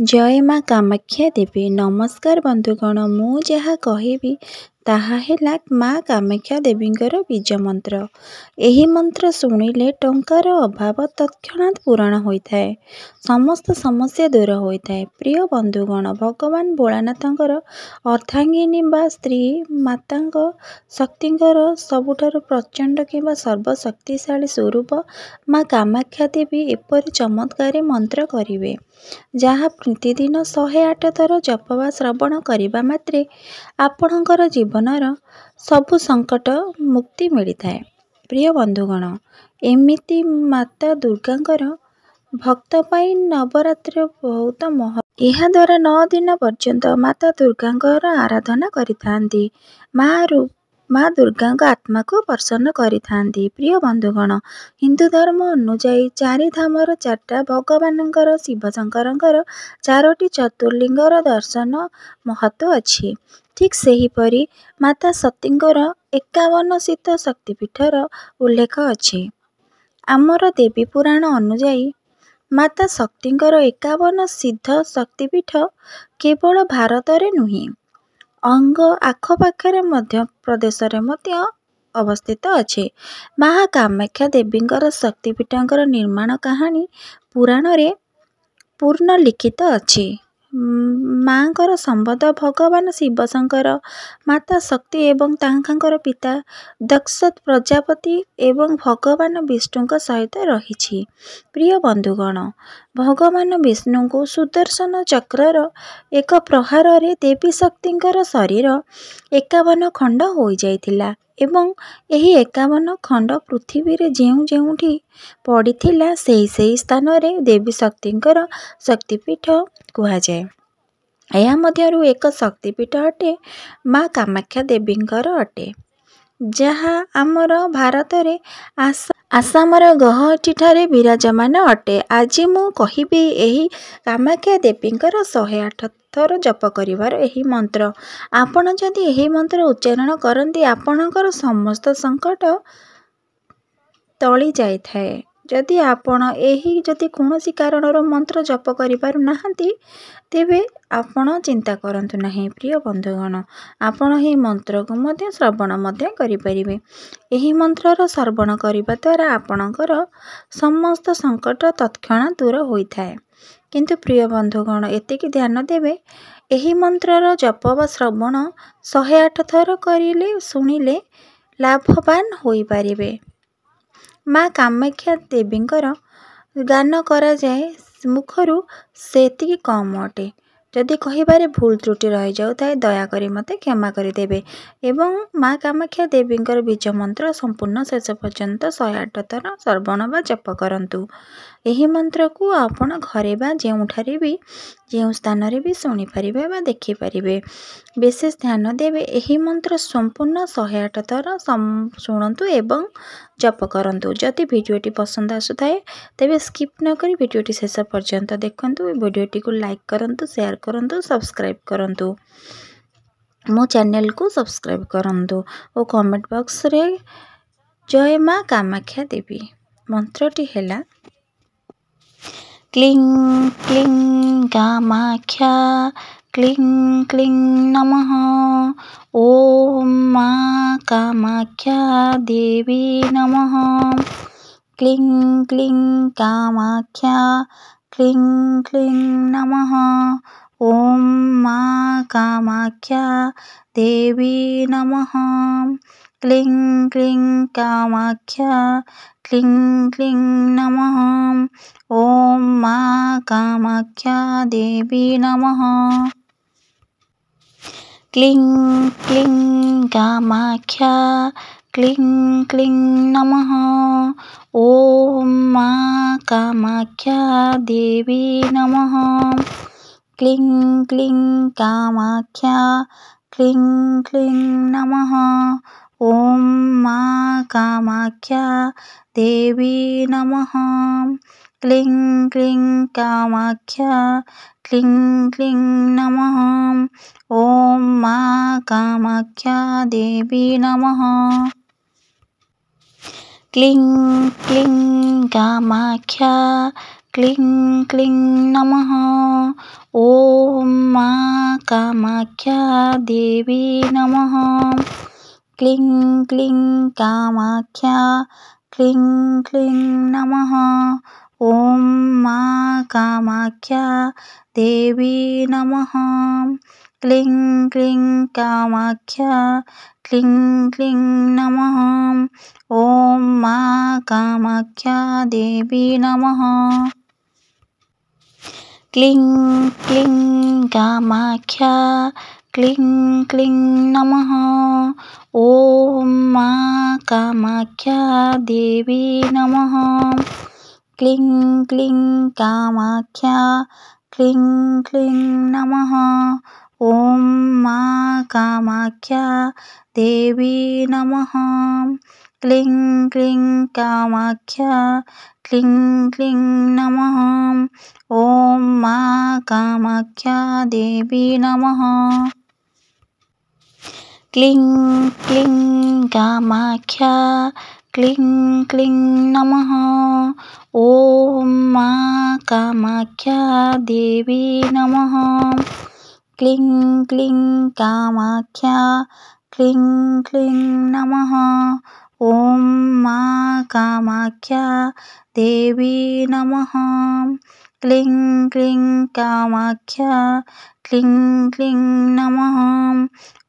जय माँ कामाख्या देवी। नमस्कार बंधुगण, मु जहाँ कहिबी ताहा हेला माँ कामाख्या देवींकर बीज मंत्र। एही मंत्र शुणिले टंकार अभाव तत्क्षणात् पूरण होइथाए, समस्त समस्या दूर होइथाए। प्रिय बंधुगण, भगवान भोलानाथंकर अर्धांगिनी बा स्त्री मातांक शक्तिंकर सबुठारु प्रचंड किंबा सर्वशक्तिशाली स्वरूप माँ कामाख्या देवी एपरि चमत्कारी मंत्र करिवे, जहाँ प्रतिदिन 108 थर जप वा श्रवण करिबा मात्रे आपणकर जीवनर सबु संकट मुक्ति मिलिथाए। प्रिय बंधुगण, एमिति माता दुर्गांकर भक्त पाई नवरात्र बहुत ଏହା ଦ୍ୱାରା 9 दिन पर्यंत माता दुर्गांकर आराधना करिथांती। माँ दुर्गांक आत्मा को प्रसन्न करिथांती। प्रिय बंधुगण, हिंदू धर्म अनुଯାयी 4 धामर 4टा भगवानंकर शिव शंकरंकर 4टी चतुर्लिंगर दर्शन महत्व अछि। ठीक सेहीपरि माता सतींकर 51 शीत शक्तिपीठर उल्लेख अछि। आमर देवी पुराण अनुଯାयी माता शक्तिंकर 51 सिद्ध शक्तिपीठ केवल भारत रे नुहे, अंग आखपाखरे मध्य प्रदेश रे मध्य अवस्थित अच्छे। माँ कामाख्या देवींकर शक्तिपीठंकर निर्माण कहानी पुराण रे पूर्ण लिखित अछि। माँकर संबंध भगवान शिव शंकर, माता शक्ति एवं तांकांकर पिता दक्ष प्रजापति एवं भगवान विष्णुଙ୍କ सहित रहिछि। प्रिय बंधुगण, भगवान विष्णु को सुदर्शन चक्रर एक प्रहार रे देवी शक्तिंकर शरीर 51 खंड होई जाइथिला एवं एही 51 खंड पृथ्वी रे जेउठी पड़िथिला सेही स्थान रे देवी शक्तिंकर शक्तिपीठ कुहा जाए। यह मध्यरु एक शक्तिपीठ अटे माँ कामाख्या देवींकर अटे, जहाँ आमर भारत रे आसामर गौहाटी ठारे विराजमान अटे। आज मु कहिबी एही कामाख्या देवींकर 108 थर जप करिवार एही मंत्र। आपण जदि एही मंत्र उच्चारण करंती आपणकर समस्त संकट टली जाइथाए। जदि आपण एही जदि कोनोसी कारणर मंत्र जप करि पारु नाहंती, तेबे आपण चिंता करंतु नाही। प्रिय बंधुगण, आपण एही मंत्र को मध्य श्रवण मध्य करि परिबे। एही मंत्रर श्रवण करिबा द्वारा आपणकर समस्त संकट तत्क्षणात् दूर होइथाए। किंतु प्रिय बंधुगण, एतिकी ध्यान देबे, एही मंत्रर जप वा श्रवण 108 थर करिले सुनिले लाभवान होई पारिबे। माँ कामाख्या देवींकर गान करा जाए मुखरू सेतिकी कम अटे। जदि कहिबारे भूल त्रुटि रहि जाउथाए दयाकरी मते क्षमा करिदेबे एवं माँ कामाख्या देवींकर बीज मंत्र संपूर्ण शेष पर्यंत 108 थर श्रवण बा जप करंतु। एही मंत्र को आपण घरे बा जेउठारे भी जेउ स्थान रे भी सुनी पारिबे बा देखि पारिबे। विशेष ध्यान देबे, एही मंत्र संपूर्ण 108 थर शुणंतु एवं जप करंतु। जदि वीडियोटी पसंद आसुथाए तेबे स्किप न करी वीडियोटी शेष पर्यंत देखंतु। वीडियोटी को लाइक करंतु, शेयर करंतु, सब्सक्राइब करंतु, मो चैनल को सब्सक्राइब करंतु और कमेंट बॉक्स रे जय माँ कामाख्या देवी मंत्रटी हेला क्लीं क्लीं कामाख्या क्लीं क्लीं नमः। ओम माँ कामाख्या देवी नमः। क्लीं क्लीं कामाख्या क्लीं क्लीं नमः। ओम माँ कामाख्या देवी नमः। क्लीं क्लीं कामाख्या क्लीं क्लीं नमः। ओम माँ कामाख्या देवी नमः। क्लीं क्लीं कामाख्या क्लीं क्लीं नमः। ओम माँ कामाख्या देवी नमः। क्लीं क्लीं कामाख्या क्लीं क्लीं नमः। ओम माँ कामाख्या देवी नमः। क्लीं क्लीं कामाख्या क्लीं क्लीं नमः। ओम माँ कामाख्या देवी नमः। क्लीं क्लीं कामाख्या क्लीं क्लीं नमः। ॐ मा कामाख्या देवी नमः। क्लीं क्लीं कामाख्या क्लीं क्लीं नमः। ॐ मा कामाख्या देवी नमः। क्लीं क्लीं कामाख्या क्लीं क्लीं नमः। ॐ मा कामाख्या देवी नमः। क्लीं क्लीं कामाख्या क्लीं क्लीं नमः। ॐ मा कामाख्या देवी नमः। क्लीं क्लीं कामाख्या क्लीं क्लीं नमः। ॐ मा कामाख्या देवी नमः। क्लीं क्लीं कामाख्या क्लीं क्लीं नमः। ॐ मा कामाख्या देवी नमः। क्लीं क्लीं कामाख्या क्लीं क्लीं नमः। ॐ मा कामाख्या देवी नमः। क्लीं क्लीं कामाख्या क्लीं क्लीं नमः। ॐ मा कामाख्या देवी नमः। क्लीं क्लीं कामाख्या क्लीं क्लीं नमः।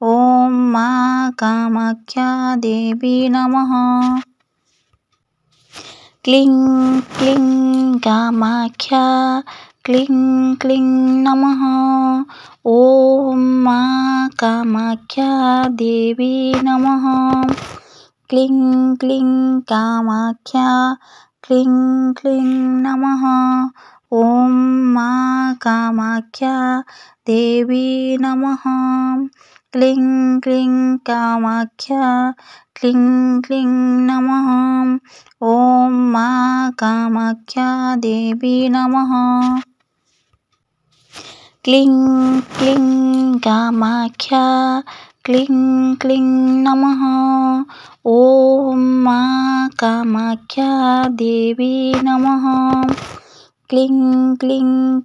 ॐ मा कामाख्या देवी नमः। क्लीं क्लीं कामाख्या क्लीं क्लीं नमः। ॐ मा कामाख्या देवी नमः। क्लीं क्लीं कामाख्या क्लीं क्लीं नमः। ॐ मा कामाख्या देवी नमः। क्लीं क्लीं कामाख्या क्लीं क्लीं नमः। ॐ मा कामाख्या देवी नमः। क्लीं क्लीं कामाख्या क्लीं क्लीं नमः। ॐ मा कामाख्या देवी नमः। क्लीं क्लीं